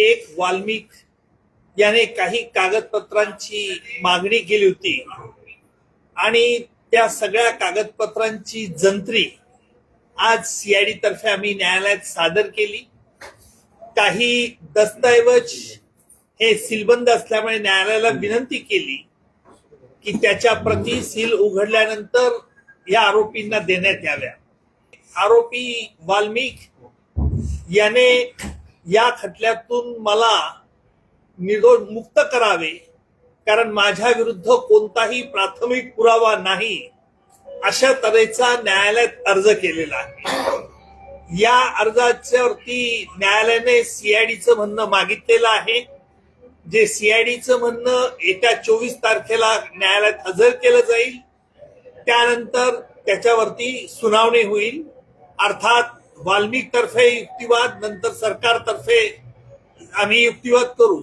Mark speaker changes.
Speaker 1: एक वाल्मिक याने काही कागदपत्रांची मागणी केली होती आणि त्या सगळ्या कागदपत्रांची जंत्री आज सीआयडी तर्फे आम्ही न्यायालयात सादर केली। काही दस्तऐवज हे सीलबंद असल्यामुळे न्यायालयाला विनंती केली की त्याच्या प्रती सील उघडल्यानंतर या आरोपींना देण्यात याव्या। आरोपी वाल्मिक याने या खटल्यातून मला निर्दोष मुक्त करावे, कारण माझ्या विरुद्ध कोणताही प्राथमिक पुरावा नाही अशा तऱ्हेचा न्यायालयात अर्ज केलेला आहे। या अर्जावरती न्यायालयाने सीआयडीचं म्हणणं मागितलेलं आहे, जे सीआयडीचं म्हणणं येत्या 24 तारखेला न्यायालयात हजर केलं जाईल। त्यानंतर त्याच्यावरती सुनावणी होईल। अर्थात वाल्मिक तर्फे युक्तिवाद, नंतर सरकारतर्फे आम्ही युक्तिवाद करू।